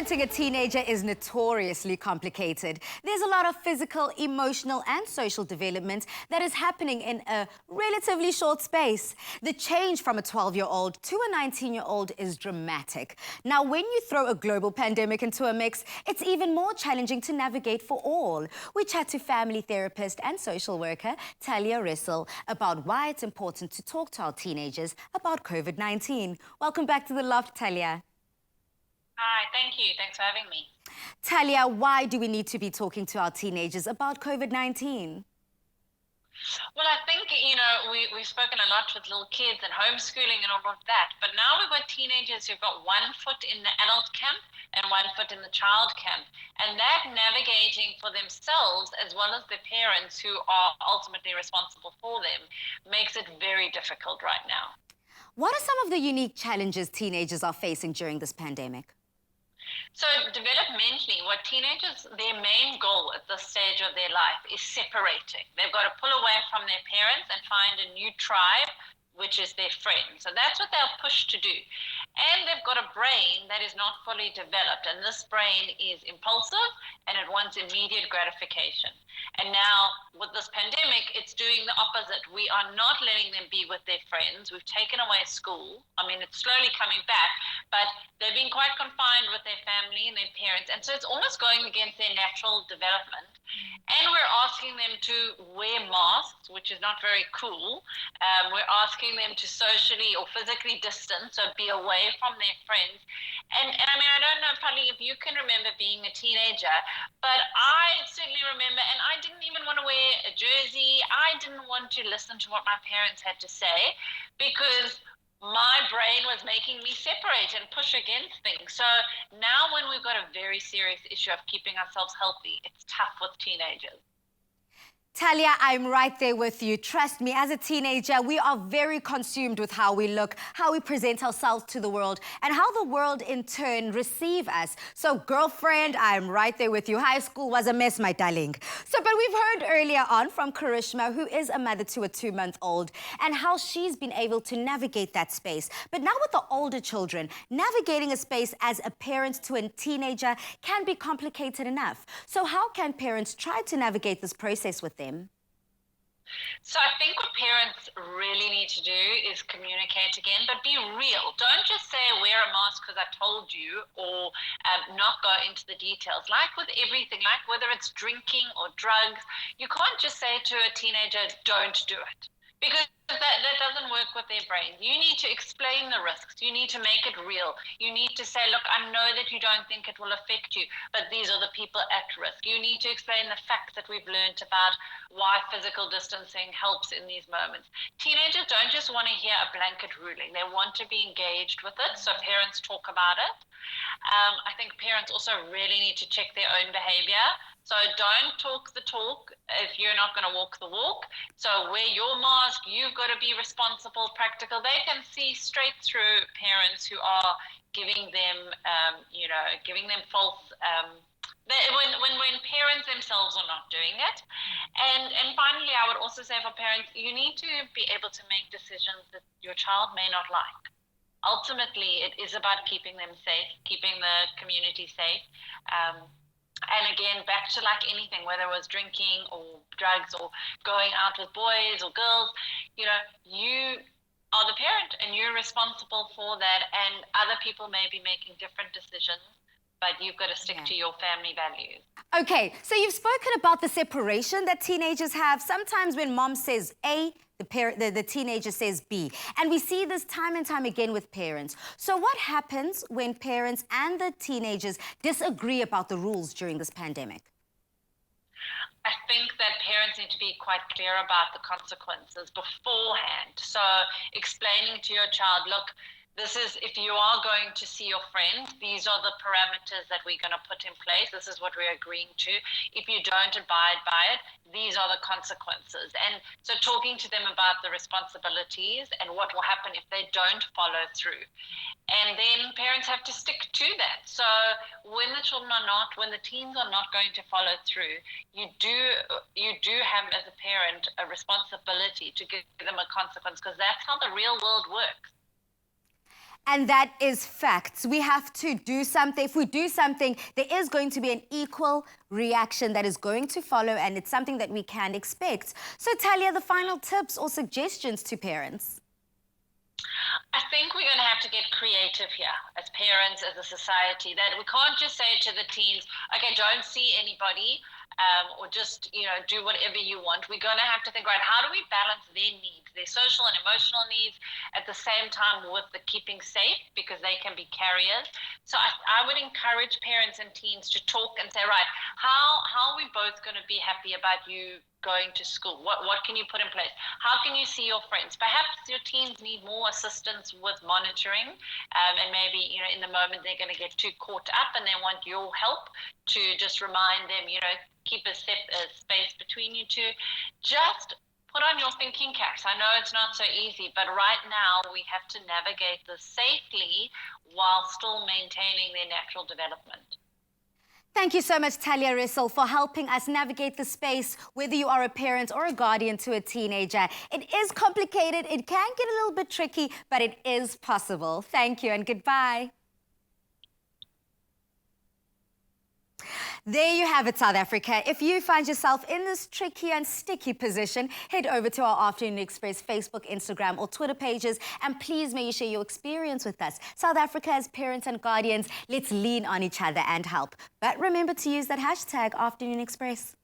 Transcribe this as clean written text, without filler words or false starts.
Parenting a teenager is notoriously complicated. There's a lot of physical, emotional, and social development that is happening in a relatively short space. The change from a 12-year-old to a 19-year-old is dramatic. Now, when you throw a global pandemic into a mix, it's even more challenging to navigate for all. We chat to family therapist and social worker Talya Ressel about why it's important to talk to our teenagers about COVID-19. Welcome back to The Loft, Talya. Hi, thank you. Thanks for having me. Talya, why do we need to be talking to our teenagers about COVID-19? Well, I think, we've spoken a lot with little kids and homeschooling and all of that, but now we've got teenagers who've got 1 foot in the adult camp and 1 foot in the child camp. And that navigating for themselves, as well as the parents who are ultimately responsible for them, makes it very difficult right now. What are some of the unique challenges teenagers are facing during this pandemic? So developmentally, what teenagers, their main goal at this stage of their life is separating. They've got to pull away from their parents and find a new tribe, which is their friends. So that's what they'll push to do. And they've got a brain that is not fully developed. And this brain is impulsive and it wants immediate gratification. And now with this pandemic, it's doing the opposite. We are not letting them be with their friends. We've taken away school. I mean, it's slowly coming back, but they've been quite confined with their family and their parents. And so it's almost going against their natural development. And we're asking them to wear masks, which is not very cool. We're asking them to socially or physically distance, so be away from their friends. And I mean, I don't know, Polly, if you can remember being a teenager, but I certainly remember, and I didn't even want to wear a jersey. I didn't want to listen to what my parents had to say because my brain was making me separate and push against things. So now when we've got a very serious issue of keeping ourselves healthy, it's tough with teenagers. Talya, I'm right there with you. Trust me, as a teenager, we are very consumed with how we look, how we present ourselves to the world, and how the world in turn receive us. So, girlfriend, I'm right there with you. High school was a mess, my darling. But we've heard earlier on from Karishma, who is a mother to a 2-month-old, and how she's been able to navigate that space. But now with the older children, navigating a space as a parent to a teenager can be complicated enough. So how can parents try to navigate this process with them? So I think what parents really need to do is communicate again, but be real. Don't just say wear a mask because I told you, or not go into the details. Like with everything, like whether it's drinking or drugs, you can't just say to a teenager, don't do it. Because that doesn't work with their brain. You need to explain the risks. You need to make it real. You need to say, look, I know that you don't think it will affect you, but these are the people at risk. You need to explain the facts that we've learned about why physical distancing helps in these moments. Teenagers don't just want to hear a blanket ruling. They want to be engaged with it, so parents talk about it. I think parents also really need to check their own behavior. So don't talk the talk if you're not going to walk the walk. So wear your mask, you've got to be responsible, practical. They can see straight through parents who are giving them, giving them false, when parents themselves are not doing it. And finally, I would also say for parents, you need to be able to make decisions that your child may not like. Ultimately, it is about keeping them safe, keeping the community safe. And again, back to like anything, whether it was drinking or drugs or going out with boys or girls, you are the parent and you're responsible for that. And other people may be making different decisions, but you've got to stick to your family values. Okay, so you've spoken about the separation that teenagers have. Sometimes when mom says A, the teenager says B. And we see this time and time again with parents. So what happens when parents and the teenagers disagree about the rules during this pandemic? I think that parents need to be quite clear about the consequences beforehand. So explaining to your child, look, this is, if you are going to see your friend, these are the parameters that we're going to put in place. This is what we're agreeing to. If you don't abide by it, these are the consequences. And so talking to them about the responsibilities and what will happen if they don't follow through. And then parents have to stick to that. So when the children are not, when the teens are not going to follow through, you do have as a parent a responsibility to give them a consequence, because that's how the real world works. And that is facts. We have to do something. If we do something, there is going to be an equal reaction that is going to follow, and it's something that we can expect. So, Talya, the final tips or suggestions to parents? I think we're going to have to get creative here as parents, as a society, that we can't just say to the teens, okay, don't see anybody, or just, do whatever you want. We're going to have to think, right, how do we balance their needs, their social and emotional needs, at the same time with the keeping safe, because they can be carriers. So I would encourage parents and teens to talk and say, right, how are we both going to be happy about you going to school? What can you put in place? How can you see your friends? Perhaps your teens need more assistance with monitoring, and maybe, in the moment they're going to get too caught up and they want your help to just remind them, keep a space between you two. Just put on your thinking caps. I know it's not so easy, but right now we have to navigate this safely while still maintaining their natural development. Thank you so much, Talya Ressel, for helping us navigate the space, whether you are a parent or a guardian to a teenager. It is complicated, it can get a little bit tricky, but it is possible. Thank you and goodbye. There you have it, South Africa. If you find yourself in this tricky and sticky position, head over to our Afternoon Express Facebook, Instagram or Twitter pages, and please may you share your experience with us. South Africa, as parents and guardians, let's lean on each other and help. But remember to use that hashtag Afternoon Express.